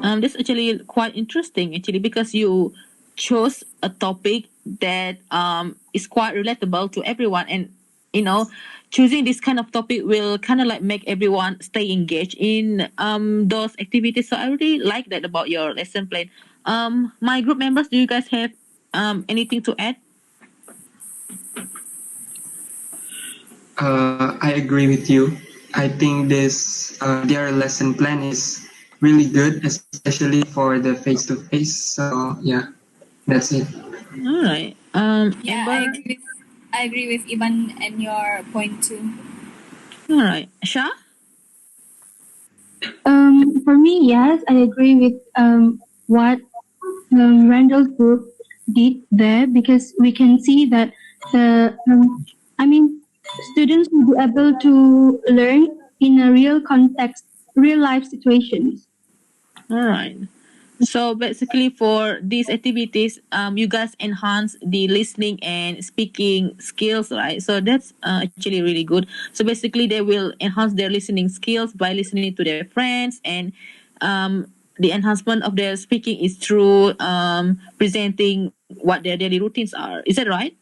That's actually quite interesting, actually, because you chose a topic that is quite relatable to everyone, and you know, choosing this kind of topic will kind of like make everyone stay engaged in those activities. So I really like that about your lesson plan. My group members, do you guys have anything to add? I agree with you. I think this their lesson plan is really good, especially for the face to face. So yeah, that's it. All right. Yeah, Amber. I agree with Ivan and your point too. All right. Shah. For me, yes, I agree with what Randall's group did there, because we can see that the I mean students will be able to learn in a real context, real life situations. All right. So basically, for these activities, you guys enhance the listening and speaking skills, right? So that's actually really good. So basically, they will enhance their listening skills by listening to their friends, and the enhancement of their speaking is through presenting what their daily routines are. Is that right?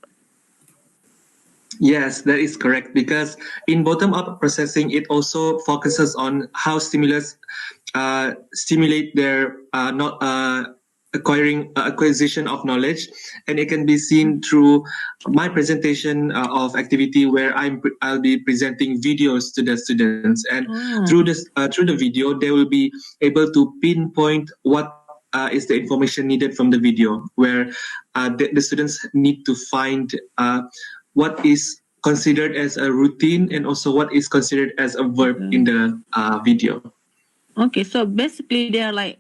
Yes, that is correct. Because in bottom-up processing, it also focuses on how stimulus stimulate their not acquisition of knowledge, and it can be seen through my presentation of activity where I'll be presenting videos to the students, and through the video they will be able to pinpoint what is the information needed from the video, where the students need to find what is considered as a routine and also what is considered as a verb in the video. Okay, so basically they are like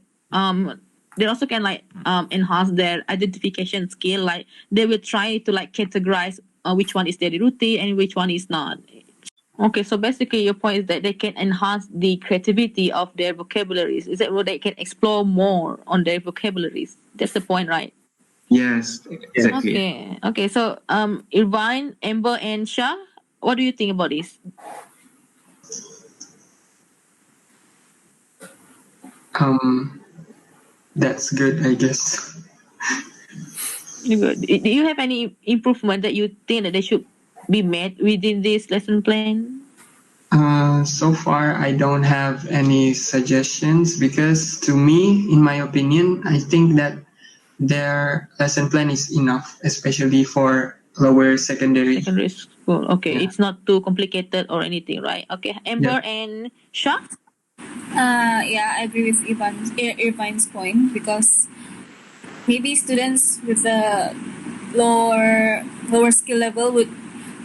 they also can like enhance their identification skill. Like they will try to like categorize which one is daily routine and which one is not. Okay, so basically your point is that they can enhance the creativity of their vocabularies. Is that what they can explore more on their vocabularies? That's the point, right? Yes, exactly. Okay. Okay. So Irvine, Amber, and Shah, what do you think about this? That's good, I guess. Good. Do you have any improvement that you think that they should be made within this lesson plan? So far, I don't have any suggestions because, to me, in my opinion, I think that their lesson plan is enough, especially for lower secondary. Secondary school. Okay, Yeah. it's not too complicated or anything, right? Okay, Amber and Shah. Yeah, I agree with Irvine's point, because maybe students with a lower skill level would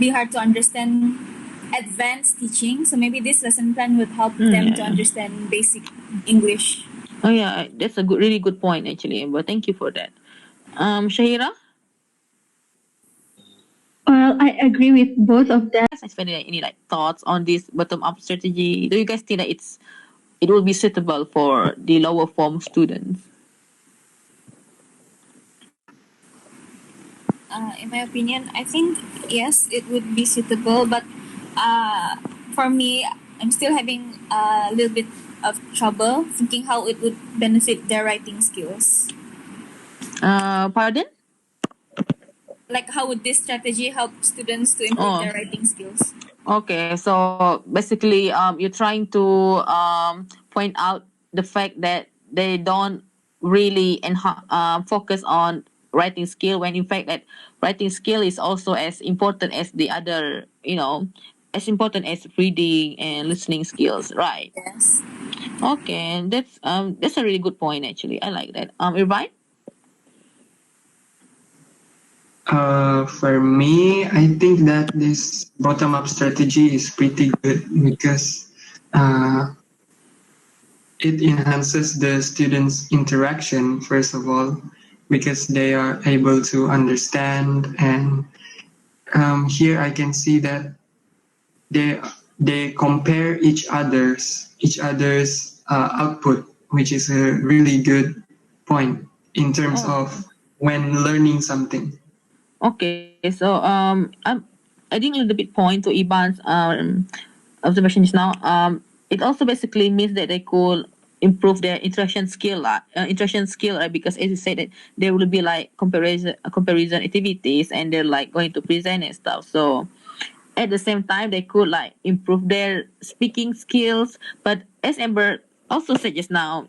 be hard to understand advanced teaching. So maybe this lesson plan would help them to Yeah. understand basic English. Oh yeah, that's a good, really good point actually, Amber. Thank you for that. Shahira. Well, I agree with both of them. Guys, any like thoughts on this bottom up strategy? Do you guys think that it will be suitable for the lower form students? In my opinion, I think yes, it would be suitable, but for me, I'm still having a little bit of trouble thinking how it would benefit their writing skills. Pardon? Like, how would this strategy help students to improve their writing skills? Okay, so basically, you're trying to point out the fact that they don't really focus on writing skill, when in fact that writing skill is also as important as the other, as important as reading and listening skills, right? Yes. Okay, that's a really good point actually. I like that. Irvine. For me, I think that this bottom-up strategy is pretty good because it enhances the students' interaction, first of all, because they are able to understand. And here I can see that they they compare each other's output, which is a really good point in terms of when learning something. Okay, so I'm adding a little bit point to Iban's observation just now. It also basically means that they could improve their interaction skill, right? Because as you said that there will be like comparison activities, and they're like going to present and stuff. So at the same time, they could like improve their speaking skills. But as Amber also said just now,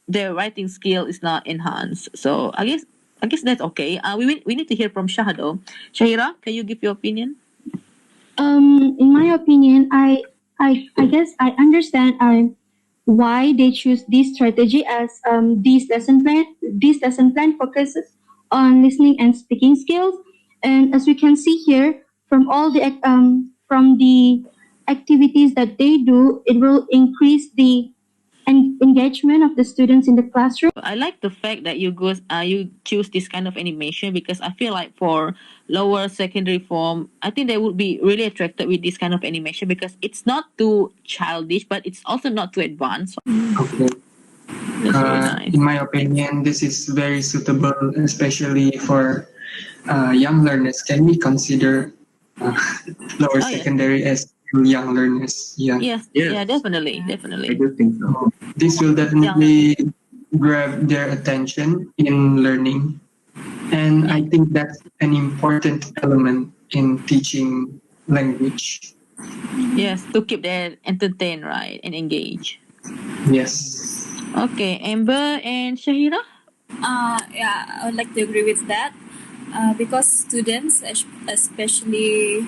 their writing skill is not enhanced. So I guess that's okay. We need to hear from Shahado. Shahira, can you give your opinion? In my opinion, I guess I understand why they choose this strategy as this lesson plan. This lesson plan focuses on listening and speaking skills, and as we can see here from the activities that they do, it will increase the engagement of the students in the classroom. I like the fact that you choose this kind of animation, because I feel like for lower secondary form, I think they would be really attracted with this kind of animation because it's not too childish, but it's also not too advanced. Okay. That's really nice. In my opinion, this is very suitable, especially for young learners. Can we consider uh, lower Oh yes, secondary as young learners? Yeah. yes, Yes. yeah, definitely, I definitely. do think so. This will definitely grab their attention in learning. And I think that's an important element in teaching language. Yes, to keep them entertained, right, and engaged. Yes. Okay, Amber and Shahira. Yeah, I would like to agree with that. Because students, especially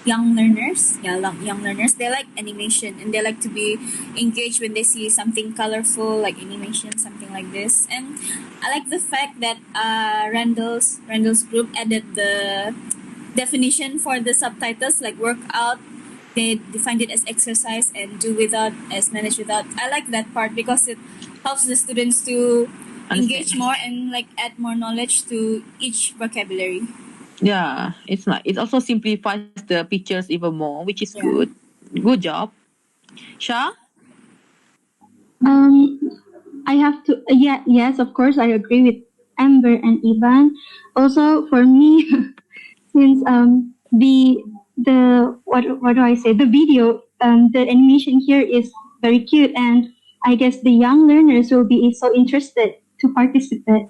young learners, they like animation and they like to be engaged when they see something colorful like animation, something like this. And I like the fact that Randall's group added the definition for the subtitles, like workout. They defined it as exercise, and do without as manage without. I like that part because it helps the students to engage Understand. more and like add more knowledge to each vocabulary. Yeah, it's not. It also simplifies the pictures even more, which is Yeah. good. Good job, Shah. Um, I have to, yeah, yes, of course, I agree with Amber and Ivan. Also, for me, since the what do I say? The video, the animation here is very cute, and I guess the young learners will be so interested to participate.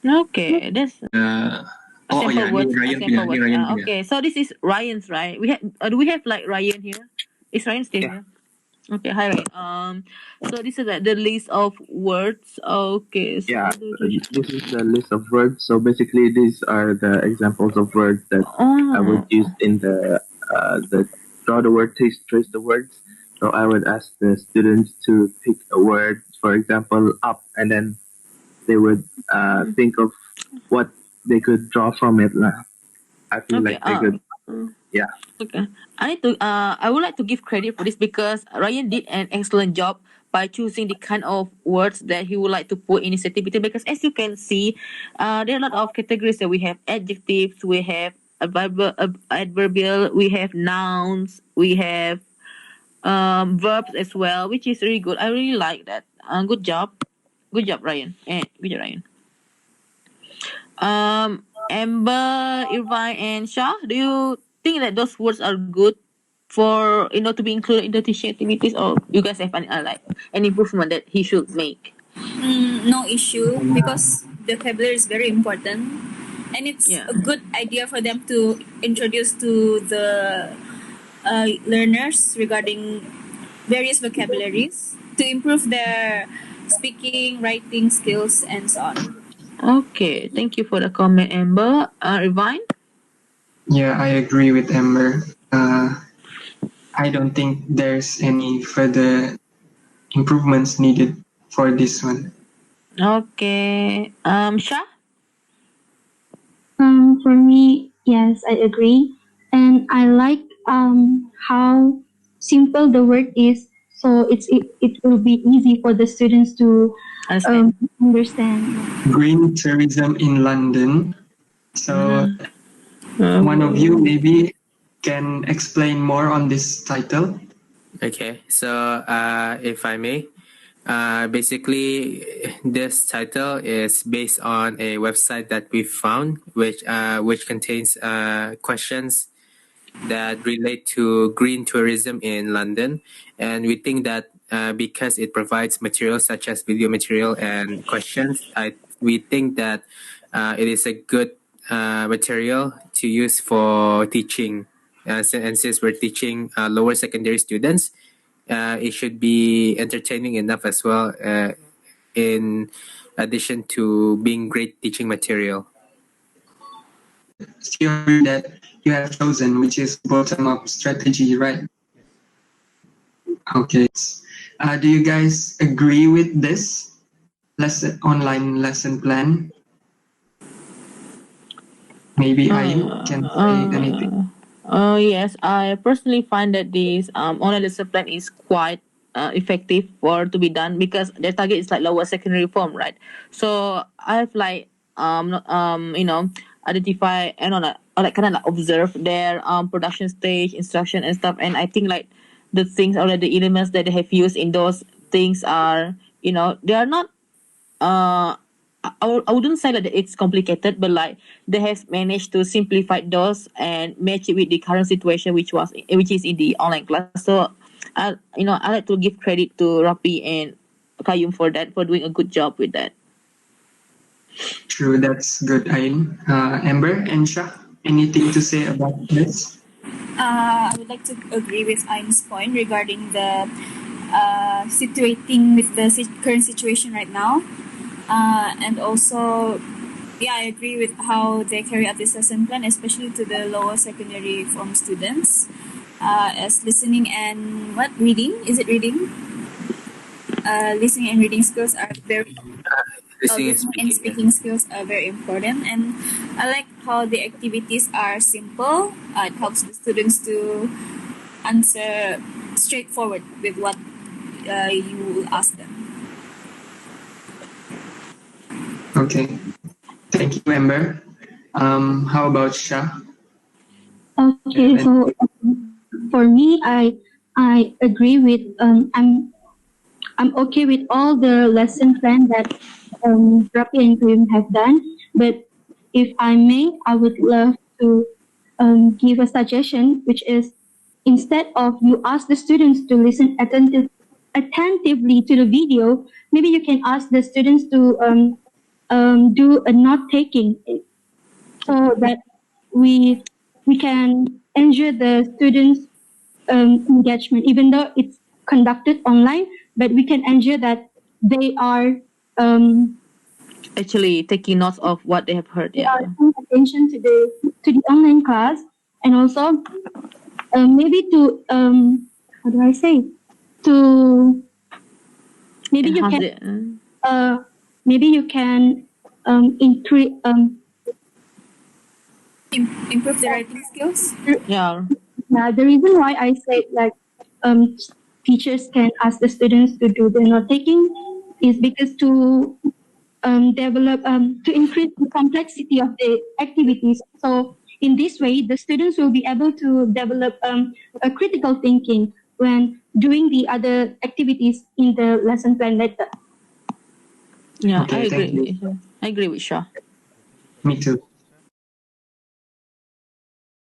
Okay, that's a Oh sample yeah, ini words. A Ryan punya, sample ini words. Ryan punya. Okay, so this is Ryan's, right? Do we have like Ryan here? Is Ryan still Yeah. here? Okay, hi Ryan. So this is like the list of words. Okay, so Yeah, this is the list of words. So basically, these are the examples of words that I would oh, use in the draw the word, trace the words. So I would ask the students to pick a word, for example, up, and then they would think of what they could draw from it. Lah. I feel okay. like they could, yeah. Okay. I would like to give credit for this because Ryan did an excellent job by choosing the kind of words that he would like to put in his activity, because as you can see, there are a lot of categories that we have adjectives, we have adverbial, we have nouns, we have verbs as well, which is really good. I really like that. Good job. Good job, Ryan. Good job, Ryan. Amber, Irvine, and Shah, do you think that those words are good for to be included in the teaching activities, or you guys have like an improvement that he should make? No issue because vocabulary is very important, and it's Yeah. a good idea for them to introduce to the learners regarding various vocabularies to improve their speaking, writing skills, and so on. Okay. Thank you for the comment, Amber. Irvine. Yeah, I agree with Amber. I don't think there's any further improvements needed for this one. Okay. Shah. For me, yes, I agree, and I like how simple the word is. So it will be easy for the students to Understand. understand. Green tourism in London. So one of you Mm. maybe can explain more on this title. Okay, so if I may, basically, this title is based on a website that we found, which contains questions that relate to green tourism in London, and we think that because it provides materials such as video material and questions, we think that it is a good material to use for teaching. And since we're teaching lower secondary students, it should be entertaining enough as well, in addition to being great teaching material. Theory that you have chosen, which is bottom-up strategy, right? Okay. Do you guys agree with this online lesson plan? Maybe Ayu can say anything. Yes, I personally find that this online lesson plan is quite effective for to be done because their target is like lower secondary form, right? So I've like identify and like kind of like observe their production stage, instruction and stuff, and I think like the things or the elements that they have used in those things are they are not I wouldn't say that it's complicated, but like they have managed to simplify those and match it with the current situation, which is in the online class. So, I like to give credit to Rapi and Qayyum for that, for doing a good job with that. True, that's good, Ayn. Amber and Shah, anything to say about this? I would like to agree with Ain's point regarding the situating with the current situation right now. And also, yeah, I agree with how they carry out this lesson plan, especially to the lower secondary form students. As listening and reading? Is it reading? Listening and reading skills are very listening and speaking skills are very important, and I like how the activities are simple. It helps the students to answer straightforward with what you ask them. Okay. Thank you, Amber. How about Shah? Okay, so for me, I agree with I'm okay with all the lesson plan that Rapi and Qayyum have done. But if I may, I would love to give a suggestion, which is instead of you ask the students to listen attentively to the video, maybe you can ask the students to do a note taking, so that we can ensure the students' engagement, even though it's conducted online, but we can ensure that they are Actually, taking notes of what they have heard. they Yeah. are paying attention to the online class, and also maybe to how do I say, to maybe you Enhance can it. maybe you can increase Improve the writing skills. Yeah. the reason why I said like um, teachers can ask the students to do the note taking is because to develop to increase the complexity of the activities. So in this way, the students will be able to develop a critical thinking when doing the other activities in the lesson plan later. Yeah, Okay, thank you. I agree with Shah. Me too.